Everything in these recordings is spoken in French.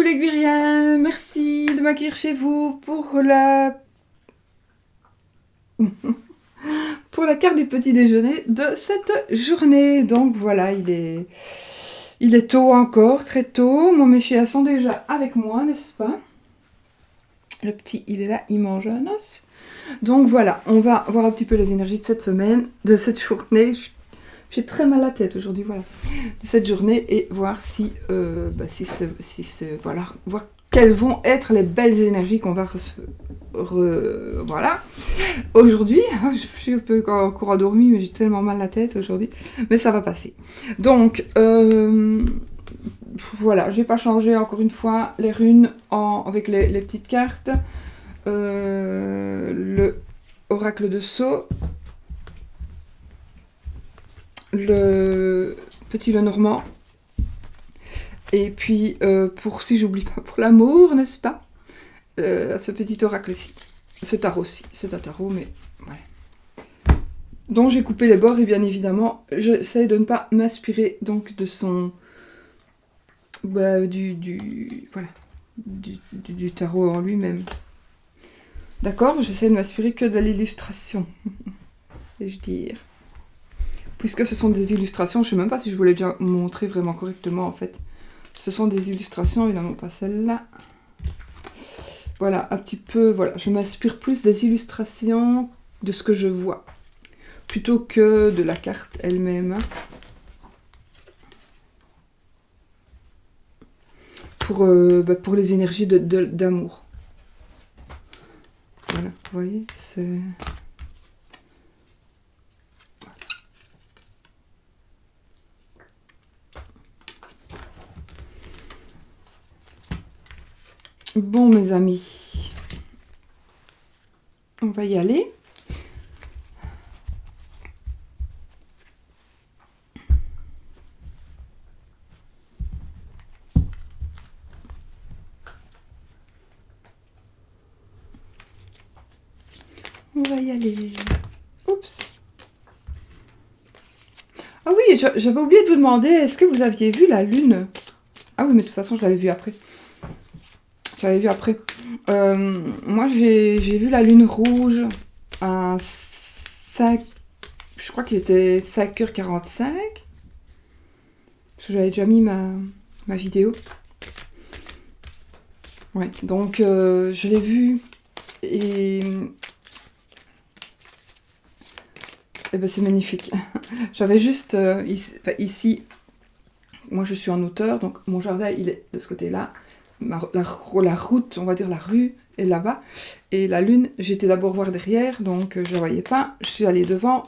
les Guiriens, merci de m'accueillir chez vous pour la carte du petit déjeuner de cette journée. Donc voilà, il est tôt encore, très tôt. Mon méchia sont déjà avec moi, n'est-ce pas? Le petit, il est là, il mange un os. Donc voilà, on va voir un petit peu les énergies de cette semaine, de cette journée. J'ai très mal à la tête aujourd'hui, voilà. De cette journée et voir si voilà, voir quelles vont être les belles énergies qu'on va voilà. Aujourd'hui, je suis un peu encore endormie, mais j'ai tellement mal à la tête aujourd'hui. Mais ça va passer. Donc, voilà, j'ai pas changé encore une fois les runes avec les petites cartes. Le oracle de Sceaux. Le petit Lenormand. Et puis, si j'oublie pas, pour l'amour, n'est-ce pas, ce petit oracle-ci. Ce tarot-ci. C'est un tarot, mais voilà. Donc j'ai coupé les bords et bien évidemment, j'essaie de ne pas m'inspirer donc de son... voilà. Du tarot en lui-même. D'accord? J'essaie de m'inspirer que de l'illustration. Vais-je dire. Puisque ce sont des illustrations, je ne sais même pas si je voulais déjà montrer vraiment correctement en fait. Ce sont des illustrations, évidemment pas celle-là. Voilà, un petit peu, voilà, je m'inspire plus des illustrations de ce que je vois, plutôt que de la carte elle-même. Pour les énergies d'amour. Voilà, vous voyez, c'est... Bon, mes amis, on va y aller. On va y aller. Oups. Ah oui, j'avais oublié de vous demander, est-ce que vous aviez vu la lune? Ah oui, mais de toute façon, je l'avais vue après. Moi, j'ai vu la lune rouge à 5... Je crois qu'il était 5h45. Parce que j'avais déjà mis ma vidéo. Ouais, donc je l'ai vue et ben, c'est magnifique. J'avais juste ici, moi je suis en hauteur, donc mon jardin il est de ce côté-là. La route, on va dire la rue est là-bas. Et la lune, j'étais d'abord voir derrière, donc je ne la voyais pas. Je suis allée devant.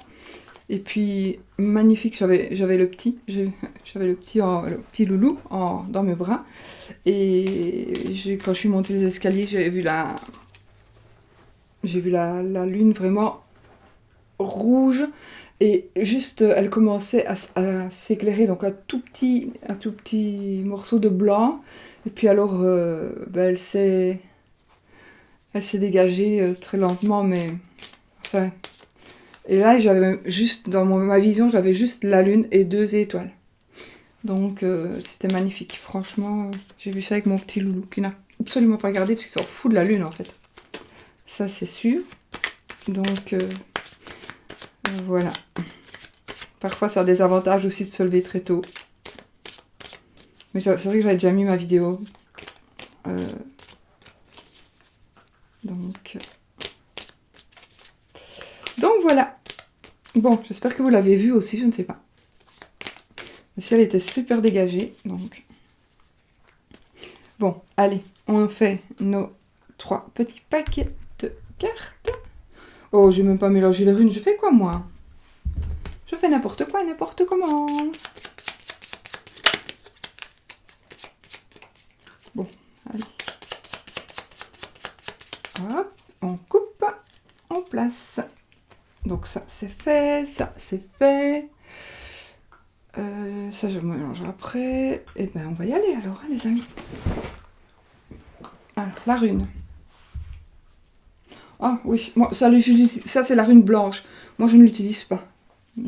Et puis, magnifique, j'avais le petit. J'avais le petit loulou dans mes bras. Et quand je suis montée les escaliers, j'ai vu la lune vraiment rouge. Et juste, elle commençait à s'éclairer, donc un tout petit morceau de blanc. Et puis alors, elle s'est dégagée très lentement, mais enfin. Et là, j'avais juste dans ma vision, j'avais juste la lune et 2 étoiles. Donc, c'était magnifique. Franchement, j'ai vu ça avec mon petit loulou qui n'a absolument pas regardé parce qu'il s'en fout de la lune en fait. Ça, c'est sûr. Donc, voilà. Parfois, ça a des avantages aussi de se lever très tôt. Mais c'est vrai que j'avais déjà mis ma vidéo. Donc voilà. Bon, j'espère que vous l'avez vu aussi, je ne sais pas. Le ciel était super dégagé, donc... Bon, allez, on fait nos 3 petits paquets de cartes. Oh, j'ai même pas mélangé les runes, je fais quoi, moi? Je fais n'importe quoi, n'importe comment. Bon, allez. Hop, on coupe, on place. Donc ça, c'est fait, ça, c'est fait. Ça, je mélange après. Et ben, on va y aller alors, hein, les amis. Alors, la rune. Ah oui, moi, ça c'est la rune blanche. Moi, je ne l'utilise pas.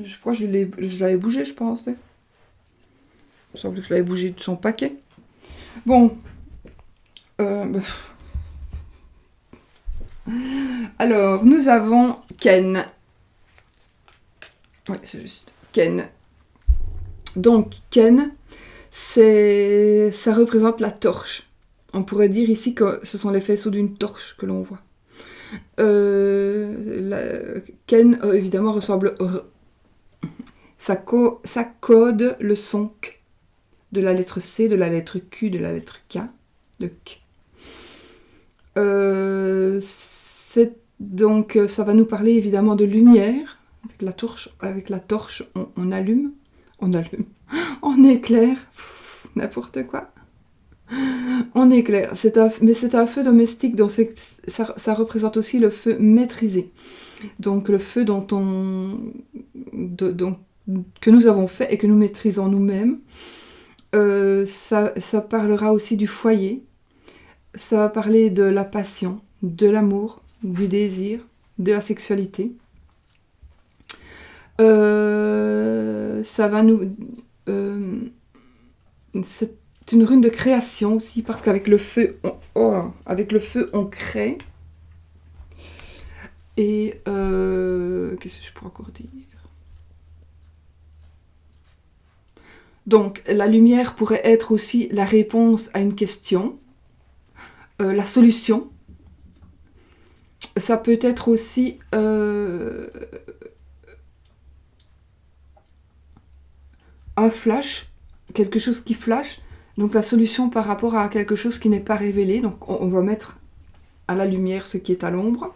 Je crois que je l'avais bougé, je pense. Il me semble que je l'avais bougé de son paquet. Bon, Alors, nous avons Ken. Ouais, c'est juste. Ken. Donc, Ken, ça représente la torche. On pourrait dire ici que ce sont les faisceaux d'une torche que l'on voit. Ken, évidemment, ressemble... ça code le son K. De la lettre C, de la lettre Q, de la lettre K. De K. Donc, ça va nous parler évidemment de lumière. Avec la torche, on allume. On éclaire. N'importe quoi. On éclaire. Mais c'est un feu domestique, donc ça représente aussi le feu maîtrisé. Donc le feu que nous avons fait et que nous maîtrisons nous-mêmes. Ça parlera aussi du foyer. Ça va parler de la passion, de l'amour, du désir, de la sexualité. Ça va nous... c'est une rune de création aussi, parce qu'avec le feu, on crée. Et qu'est-ce que je pourrais encore dire? Donc, la lumière pourrait être aussi la réponse à une question, la solution. Ça peut être aussi un flash, quelque chose qui flash. Donc, la solution par rapport à quelque chose qui n'est pas révélé. Donc, on va mettre à la lumière ce qui est à l'ombre.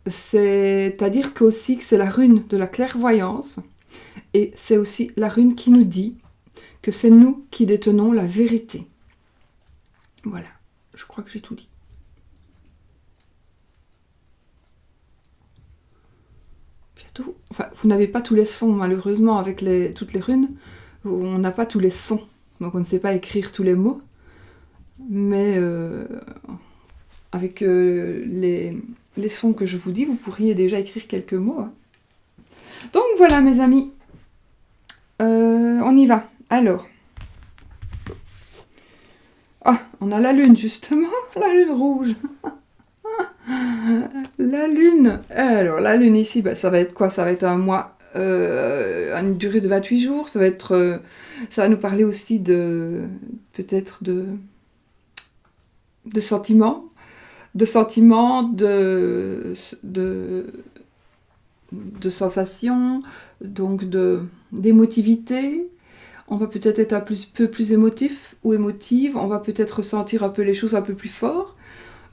C'est-à-dire que c'est la rune de la clairvoyance, et c'est aussi la rune qui nous dit que c'est nous qui détenons la vérité. Voilà, je crois que j'ai tout dit. Bientôt, enfin, vous n'avez pas tous les sons, malheureusement, avec toutes les runes. On n'a pas tous les sons, donc on ne sait pas écrire tous les mots. Mais avec les sons que je vous dis, vous pourriez déjà écrire quelques mots. Hein. Donc voilà, mes amis. On y va. Alors. Ah, on a la lune, justement. La lune rouge. La lune. Alors, la lune ici, ça va être quoi? Ça va être un mois, une durée de 28 jours. Ça va nous parler aussi peut-être de sentiments. De sensations, donc d'émotivité. On va peut-être être un peu plus émotif ou émotive. On va peut-être ressentir un peu les choses un peu plus fort.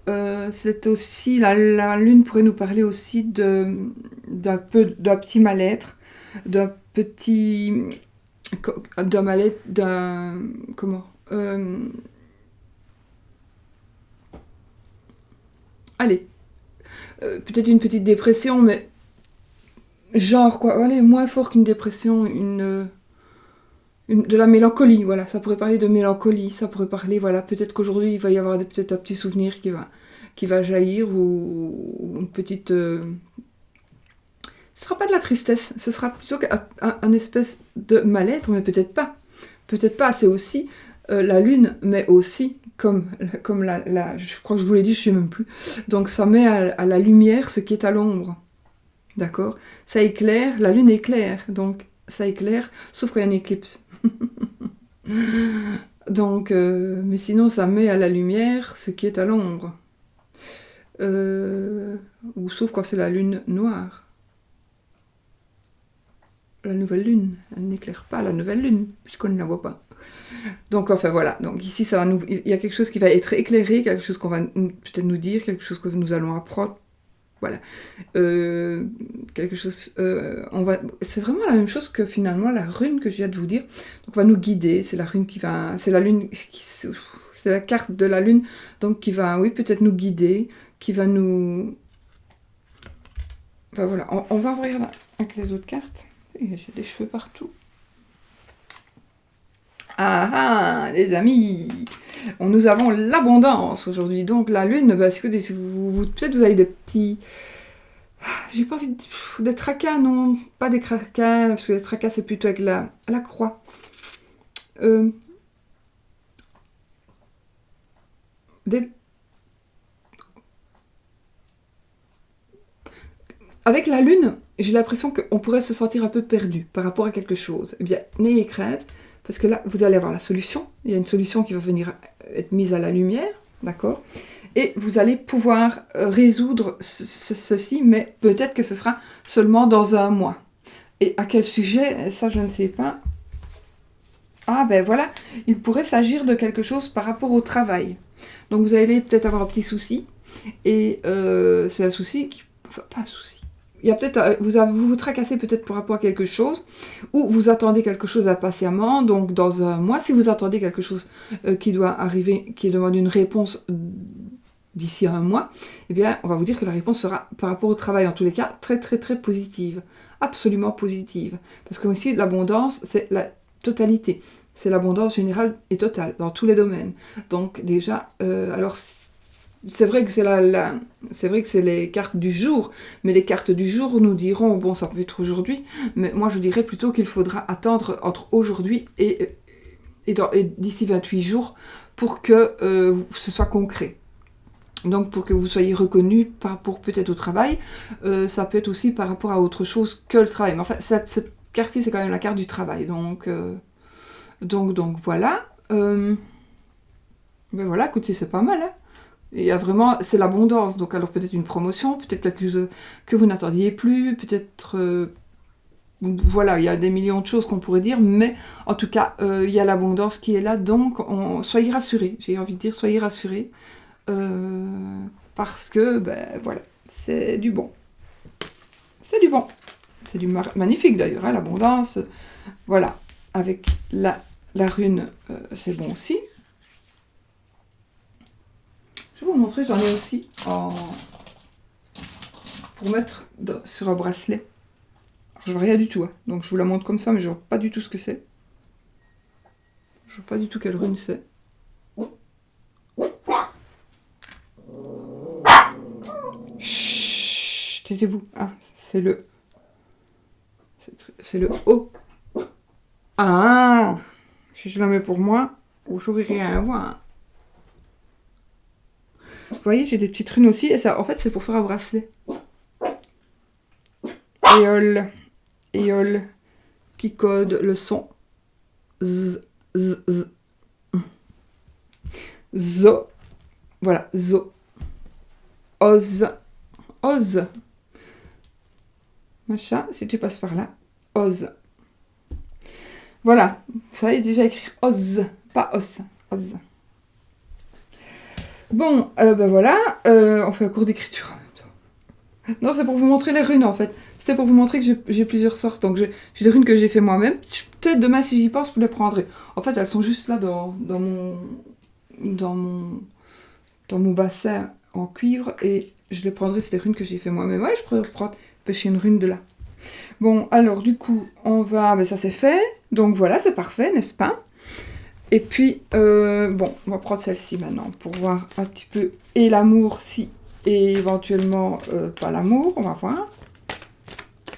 C'est aussi la lune pourrait nous parler aussi d'un petit mal-être, allez, peut-être une petite dépression, mais genre quoi, allez, moins fort qu'une dépression, de la mélancolie, voilà, ça pourrait parler de mélancolie, ça pourrait parler, voilà, peut-être qu'aujourd'hui il va y avoir peut-être un petit souvenir qui va jaillir, ou une petite... ce sera pas de la tristesse, ce sera plutôt un espèce de mal-être, mais peut-être pas, c'est aussi la lune, mais aussi, comme je crois que je vous l'ai dit, je sais même plus, donc ça met à la lumière ce qui est à l'ombre, d'accord? Ça éclaire, la lune éclaire, donc ça éclaire, sauf qu'il y a une éclipse. Donc, mais sinon, ça met à la lumière ce qui est à l'ombre. Ou sauf quand c'est la lune noire. La nouvelle lune, elle n'éclaire pas la nouvelle lune, puisqu'on ne la voit pas. Donc, enfin, voilà. Donc, ici, il y a quelque chose qui va être éclairé, quelque chose qu'on va peut-être nous dire, quelque chose que nous allons apprendre. Voilà. Quelque chose... c'est vraiment la même chose que finalement la rune que je viens de vous dire. Donc, on va nous guider. C'est la rune qui va... C'est la lune... C'est la carte de la lune. Donc, qui va, oui, peut-être nous guider. Qui va nous... Enfin, voilà. On va ouvrir avec les autres cartes. J'ai des cheveux partout. Ah, les amis, nous avons l'abondance aujourd'hui. Donc la lune, peut-être vous avez des petits... J'ai pas envie des tracas, non, pas des tracas, parce que les tracas c'est plutôt avec la croix. Avec la lune, j'ai l'impression qu'on pourrait se sentir un peu perdu par rapport à quelque chose. Eh bien, n'ayez crainte, parce que là, vous allez avoir la solution. Il y a une solution qui va venir être mise à la lumière, d'accord? Et vous allez pouvoir résoudre ceci, mais peut-être que ce sera seulement dans un mois. Et à quel sujet? Ça, je ne sais pas. Ah, ben voilà, il pourrait s'agir de quelque chose par rapport au travail. Donc, vous allez peut-être avoir un petit souci. Et c'est un souci qui... Enfin, pas un souci. Il y a peut-être, vous tracassez peut-être par rapport à quelque chose, ou vous attendez quelque chose impatiemment, donc dans un mois, si vous attendez quelque chose qui doit arriver, qui demande une réponse d'ici à un mois, eh bien, on va vous dire que la réponse sera, par rapport au travail, en tous les cas, très très très positive. Absolument positive. Parce que ici, l'abondance, c'est la totalité. C'est l'abondance générale et totale, dans tous les domaines. Donc déjà, alors... C'est vrai que c'est vrai que c'est les cartes du jour, mais les cartes du jour nous diront, bon, ça peut être aujourd'hui, mais moi je dirais plutôt qu'il faudra attendre entre aujourd'hui et d'ici 28 jours pour que ce soit concret. Donc pour que vous soyez reconnu par rapport peut-être au travail, ça peut être aussi par rapport à autre chose que le travail. Mais enfin, cette carte-ci, c'est quand même la carte du travail. Donc voilà. Ben voilà, écoutez, c'est pas mal, hein. Il y a vraiment, c'est l'abondance, donc alors peut-être une promotion, peut-être quelque chose que vous n'attendiez plus, peut-être, voilà, il y a des millions de choses qu'on pourrait dire, mais en tout cas, il y a l'abondance qui est là, donc soyez rassurés, j'ai envie de dire, soyez rassurés, parce que, ben voilà, c'est du bon. C'est du bon. C'est du magnifique d'ailleurs, hein, l'abondance, voilà, avec la rune, c'est bon aussi. Je vais vous montrer, j'en ai aussi pour mettre sur un bracelet. Alors, je vois rien du tout, hein. Donc je vous la montre comme ça, mais je vois pas du tout ce que c'est. Je vois pas du tout quelle rune c'est. Chut, taisez-vous. Ah, c'est le O. Ah, si je la mets pour moi, j'aurais rien à voir. Vous voyez, j'ai des petites runes aussi, et ça, en fait, c'est pour faire un bracelet. Éole, qui code le son Z, Z, Z. Zo, voilà, Zo. Oz, Oz. Machin, si tu passes par là, Oz. Voilà, vous savez déjà écrire Oz, pas Os, Oz. Bon, ben voilà, on fait un cours d'écriture en même temps. Non, c'est pour vous montrer les runes en fait. C'était pour vous montrer que j'ai plusieurs sortes. Donc j'ai des runes que j'ai fait moi-même. Peut-être demain, si j'y pense, je les prendrai. En fait, elles sont juste là dans mon bassin en cuivre. Et je les prendrai, c'est des runes que j'ai fait moi-même. Ouais, je pourrais reprendre, pêcher une rune de là. Bon, alors du coup, on va... Ben, ça c'est fait. Donc voilà, c'est parfait, n'est-ce pas? Et puis, bon, on va prendre celle-ci maintenant pour voir un petit peu et l'amour, si, et éventuellement pas l'amour, on va voir.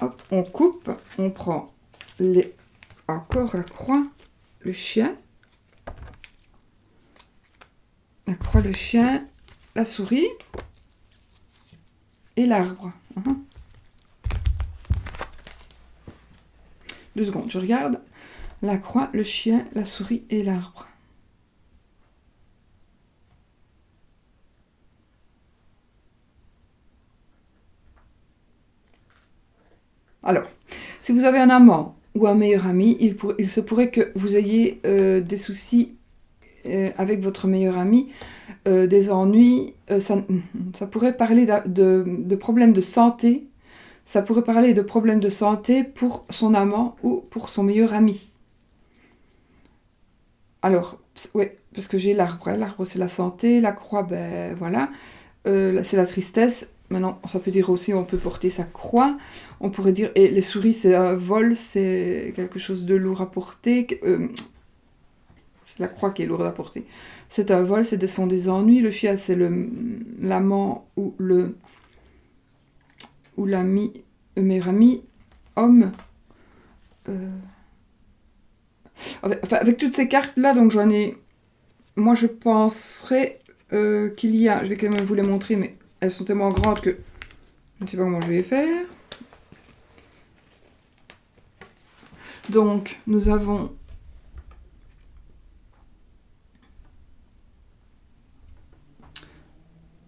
Hop, on coupe, on prend encore la croix, le chien, la croix, le chien, la souris et l'arbre. 2 secondes, je regarde. La croix, le chien, la souris et l'arbre. Alors, si vous avez un amant ou un meilleur ami, il se pourrait que vous ayez des soucis avec votre meilleur ami, des ennuis. Ça pourrait parler de problèmes de santé. Ça pourrait parler de problèmes de santé pour son amant ou pour son meilleur ami. Alors, oui, parce que j'ai l'arbre. Hein. L'arbre, c'est la santé. La croix, ben voilà. C'est la tristesse. Maintenant, ça peut dire aussi, on peut porter sa croix. On pourrait dire, et les souris, c'est un vol, c'est quelque chose de lourd à porter. C'est la croix qui est lourde à porter. C'est un vol, ce sont des ennuis. Le chien, c'est l'amant ou l'ami, le meilleur ami, homme. Enfin, avec toutes ces cartes-là, donc j'en ai... Moi, je penserais qu'il y a, je vais quand même vous les montrer, mais elles sont tellement grandes que je ne sais pas comment je vais faire. Donc, nous avons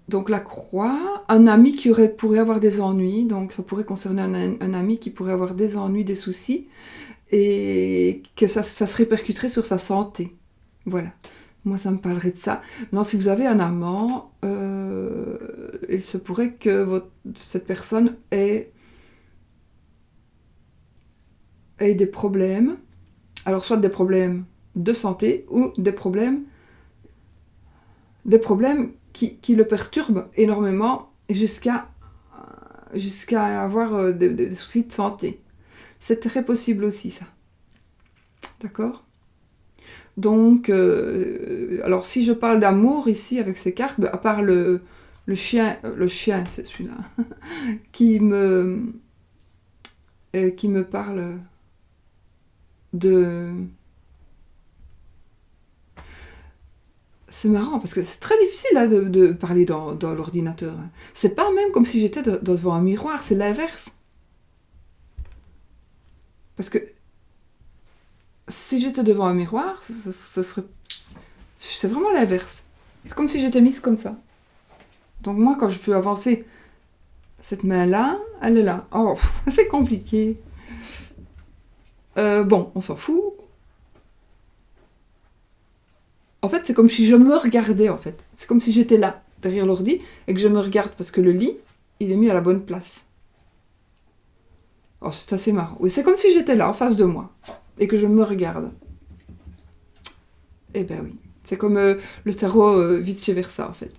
donc la croix, un ami qui pourrait avoir des ennuis, donc ça pourrait concerner un ami qui pourrait avoir des ennuis, des soucis, et que ça se répercuterait sur sa santé. Voilà. Moi, ça me parlerait de ça. Non, si vous avez un amant, il se pourrait que cette personne ait des problèmes. Alors, soit des problèmes de santé ou des problèmes qui le perturbent énormément jusqu'à avoir des soucis de santé. C'est très possible aussi, ça. D'accord ? Donc, alors si je parle d'amour ici avec ces cartes, à part le chien, c'est celui-là, qui me parle de... C'est marrant, parce que c'est très difficile là, de parler dans l'ordinateur. C'est pas même comme si j'étais devant un miroir, c'est l'inverse. Parce que si j'étais devant un miroir, ça serait... C'est vraiment l'inverse. C'est comme si j'étais mise comme ça. Donc moi, quand je peux avancer cette main-là, elle est là. Oh, c'est compliqué. Bon, on s'en fout. En fait, c'est comme si je me regardais, en fait. C'est comme si j'étais là, derrière l'ordi, et que je me regarde, parce que le lit, il est mis à la bonne place. Oh, c'est assez marrant. Oui, c'est comme si j'étais là, en face de moi, et que je me regarde. Eh ben oui. C'est comme le tarot vice-versa, en fait.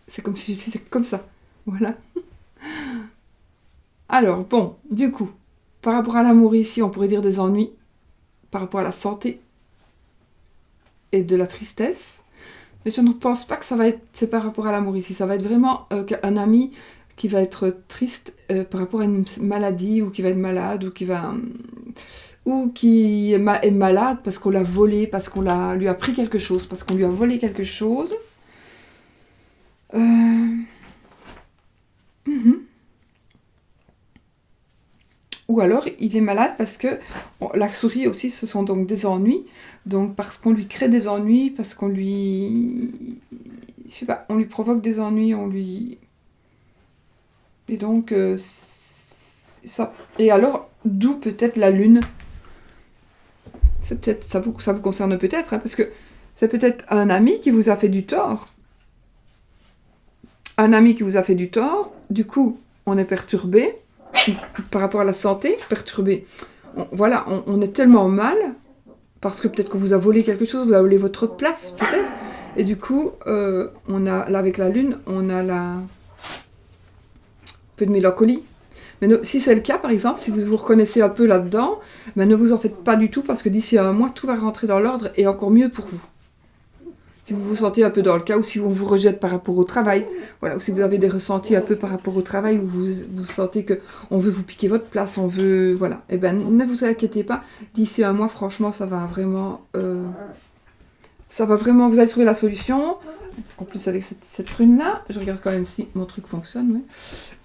C'est comme si c'était comme ça. Voilà. Alors, bon, du coup, par rapport à l'amour ici, on pourrait dire des ennuis. Par rapport à la santé et de la tristesse. Mais je ne pense pas que c'est par rapport à l'amour ici. Ça va être vraiment un ami qui va être triste par rapport à une maladie, ou qui va être malade, ou qui est malade parce qu'on l'a volé, parce qu'on lui a pris quelque chose, parce qu'on lui a volé quelque chose. Ou alors, il est malade parce que la souris aussi, ce sont donc des ennuis. Donc, parce qu'on lui crée des ennuis, parce qu'on lui... Je sais pas, on lui provoque des ennuis, Et donc, ça... Et alors, d'où peut-être la lune. C'est peut-être... Ça vous concerne peut-être, hein, parce que c'est peut-être un ami qui vous a fait du tort. Un ami qui vous a fait du tort, du coup, on est perturbé. Par rapport à la santé, perturbé. On est tellement mal, parce que peut-être que vous a volé quelque chose, vous a volé votre place, peut-être. Et du coup, on a, là, avec la lune, on a un peu de mélancolie. Mais si c'est le cas, par exemple, si vous vous reconnaissez un peu là-dedans, ne vous en faites pas du tout, parce que d'ici un mois, tout va rentrer dans l'ordre, et encore mieux pour vous. Si vous vous sentez un peu dans le cas, ou si on vous rejette par rapport au travail, voilà, ou si vous avez des ressentis un peu par rapport au travail, où vous sentez qu'on veut vous piquer votre place, on veut... Voilà. Eh bien, ne vous inquiétez pas, d'ici un mois, franchement, ça va vraiment... vous allez trouver la solution. En plus, avec cette rune-là, je regarde quand même si mon truc fonctionne,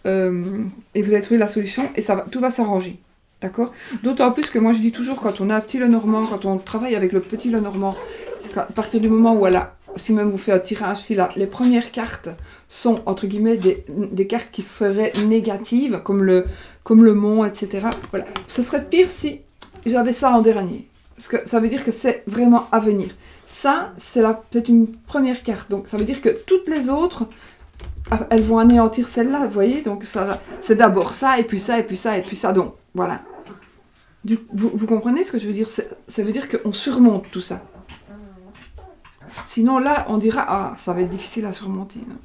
et vous allez trouver la solution, et tout va s'arranger. D'accord ? D'autant plus que moi, je dis toujours, quand on a un petit Lenormand, quand on travaille avec le petit Lenormand, à partir du moment où si même vous faites un tirage, si les premières cartes sont, entre guillemets, des cartes qui seraient négatives, comme le mont, etc. Voilà. Ce serait pire si j'avais ça en dernier. Parce que ça veut dire que c'est vraiment à venir. Ça, c'est une première carte. Donc, ça veut dire que toutes les autres, elles vont anéantir celle-là, vous voyez ? Donc, c'est d'abord ça, et puis ça, et puis ça, et puis ça. Donc, voilà. Vous comprenez ce que je veux dire ? Ça veut dire qu'on surmonte tout ça. Sinon, là, on dira, ça va être difficile à surmonter. Non ?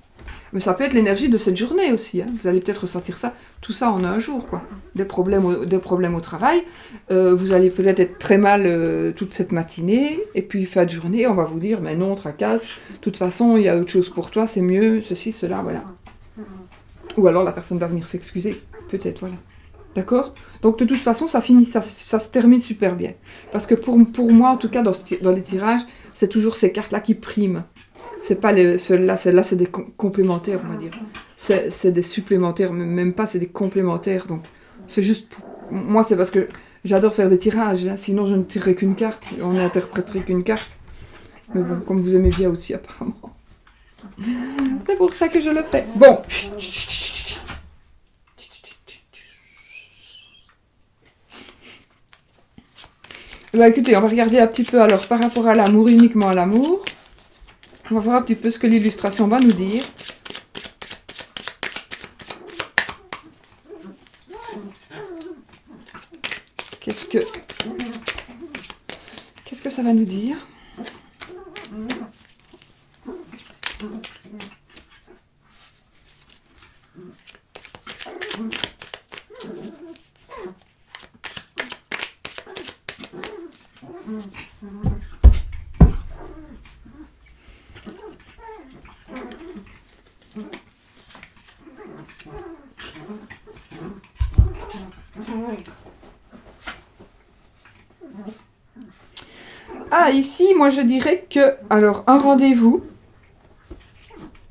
Mais ça peut être l'énergie de cette journée aussi. Hein. Vous allez peut-être ressentir ça, tout ça en un jour, quoi. Des problèmes au travail. Vous allez peut-être être très mal toute cette matinée. Et puis, fin de journée, on va vous dire, mais non, tracasse. De toute façon, il y a autre chose pour toi, c'est mieux, ceci, cela, voilà. Ou alors, la personne va venir s'excuser. Peut-être, voilà. D'accord ? Donc, de toute façon, ça se termine super bien. Parce que pour moi, en tout cas, dans les tirages, c'est toujours ces cartes-là qui priment. c'est pas ceux-là, c'est des complémentaires, on va dire. C'est des supplémentaires, même pas, c'est des complémentaires. Donc, c'est juste moi, c'est parce que j'adore faire des tirages, hein, sinon je ne tirerai qu'une carte, on n'interpréterait qu'une carte. Mais bon, comme vous aimez bien aussi, apparemment. C'est pour ça que je le fais. Bon. Bah écoutez, on va regarder un petit peu alors par rapport à l'amour, uniquement à l'amour. On va voir un petit peu ce que l'illustration va nous dire. Qu'est-ce que ça va nous dire? Ah, ici, moi je dirais que, alors, un rendez-vous.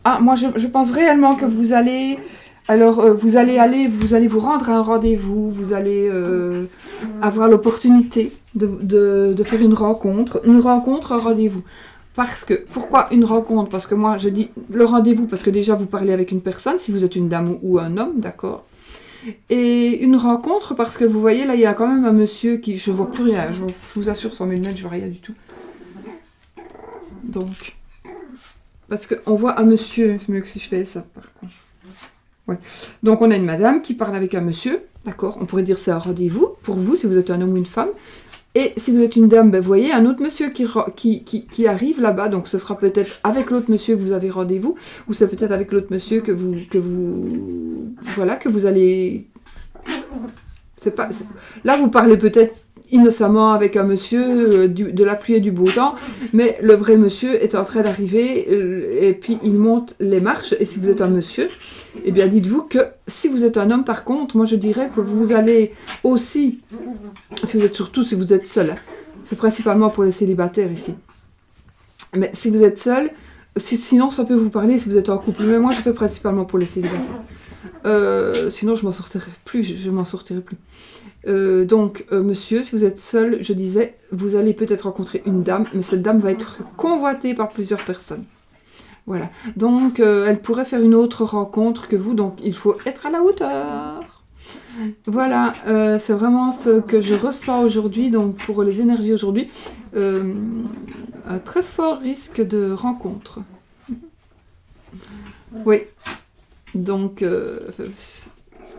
Ah, moi je pense réellement que vous allez, alors vous allez vous rendre à un rendez-vous, vous allez avoir l'opportunité de faire une rencontre, un rendez-vous. Parce que, pourquoi une rencontre? Parce que moi je dis le rendez-vous, parce que déjà vous parlez avec une personne, si vous êtes une dame ou un homme, d'accord? Et une rencontre, parce que vous voyez, là, il y a quand même un monsieur qui... Je vois plus rien, je vous assure, sans mes lunettes, je vois rien du tout. Donc... Parce qu'on voit un monsieur, c'est mieux que si je fais ça, par contre. Ouais. Donc, on a une madame qui parle avec un monsieur, d'accord? On pourrait dire c'est un rendez-vous, pour vous, si vous êtes un homme ou une femme. Et si vous êtes une dame, ben, vous voyez, un autre monsieur qui arrive là-bas, donc ce sera peut-être avec l'autre monsieur que vous avez rendez-vous, ou c'est peut-être avec l'autre monsieur que vous allez... Là, vous parlez peut-être innocemment avec un monsieur de la pluie et du beau temps, mais le vrai monsieur est en train d'arriver et puis il monte les marches. Et si vous êtes un monsieur, eh bien dites-vous que si vous êtes un homme, par contre, moi je dirais que vous allez aussi, surtout si vous êtes seul, hein, c'est principalement pour les célibataires ici, mais si vous êtes seul, sinon ça peut vous parler si vous êtes en couple, mais moi je fais principalement pour les célibataires. Sinon je m'en sortirai plus, je m'en sortirai plus. Donc, monsieur, si vous êtes seul, je disais, vous allez peut-être rencontrer une dame, mais cette dame va être convoitée par plusieurs personnes. Voilà. Donc, elle pourrait faire une autre rencontre que vous, donc il faut être à la hauteur. Voilà, c'est vraiment ce que je ressens aujourd'hui, donc pour les énergies aujourd'hui, un très fort risque de rencontre. Oui. Donc...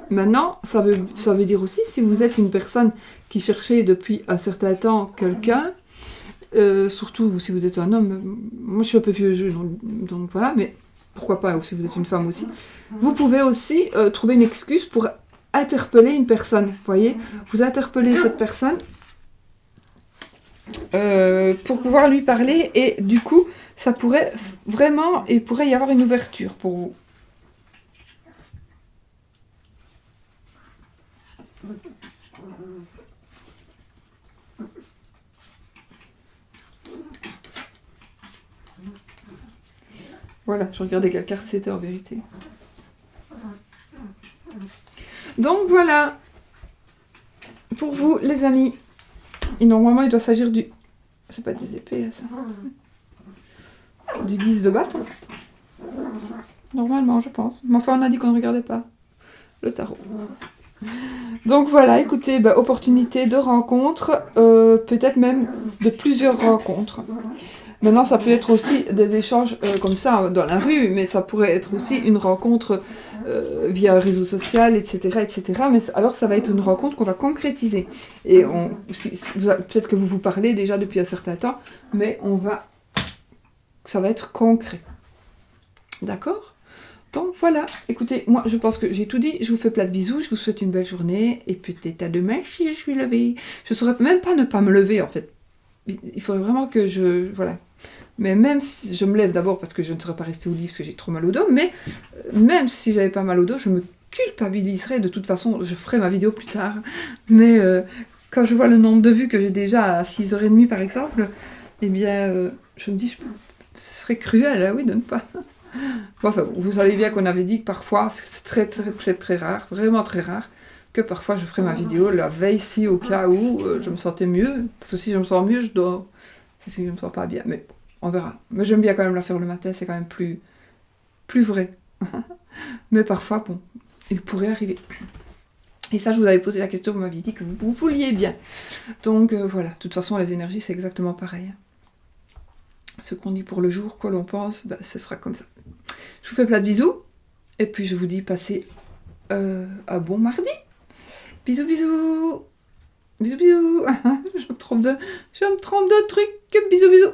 maintenant, ça veut dire aussi, si vous êtes une personne qui cherchez depuis un certain temps quelqu'un, surtout si vous êtes un homme, moi je suis un peu vieux jeu, donc voilà, mais pourquoi pas, ou si vous êtes une femme aussi, vous pouvez aussi trouver une excuse pour interpeller une personne, vous voyez, vous interpellez cette personne pour pouvoir lui parler, et du coup, ça pourrait vraiment, il pourrait y avoir une ouverture pour vous. Voilà, je regardais quelle carte c'était en vérité. Donc voilà, pour vous les amis. Et normalement il doit s'agir du... C'est pas des épées ça. Du 10 de bâton. Normalement je pense. Mais enfin on a dit qu'on ne regardait pas le tarot. Donc voilà, écoutez, opportunité de rencontre, peut-être même de plusieurs rencontres. Maintenant, ça peut être aussi des échanges comme ça dans la rue, mais ça pourrait être aussi une rencontre via un réseau social, etc., etc. Mais alors, ça va être une rencontre qu'on va concrétiser. Et peut-être que vous parlez déjà depuis un certain temps, mais ça va être concret. D'accord ? Donc voilà, écoutez, moi je pense que j'ai tout dit, je vous fais plein de bisous, je vous souhaite une belle journée, et peut-être à demain si je suis levée. Je ne saurais même pas ne pas me lever en fait. Il faudrait vraiment que voilà. Mais même si je me lève d'abord parce que je ne serais pas restée au lit parce que j'ai trop mal au dos, mais même si j'avais pas mal au dos, je me culpabiliserais. De toute façon, je ferai ma vidéo plus tard. Mais quand je vois le nombre de vues que j'ai déjà à 6h30 par exemple, eh bien, je me dis, ce serait cruel, hein, oui, de ne pas. Bon, enfin, vous savez bien qu'on avait dit que parfois, c'est très rare, vraiment très rare, que parfois je ferais ma vidéo la veille si au cas où je me sentais mieux. Parce que si je me sens mieux, je dors. Si je me sens pas bien, mais on verra. Mais j'aime bien quand même la faire le matin, c'est quand même plus vrai. Mais parfois, bon, il pourrait arriver. Et ça, je vous avais posé la question, vous m'aviez dit que vous vouliez bien. Donc voilà, de toute façon, les énergies, c'est exactement pareil. Ce qu'on dit pour le jour, quoi l'on pense, bah, ce sera comme ça. Je vous fais plein de bisous, et puis je vous dis passez un bon mardi. Bisous, bisous. Bisous, bisous. Je me trompe de truc. Bisous, bisous.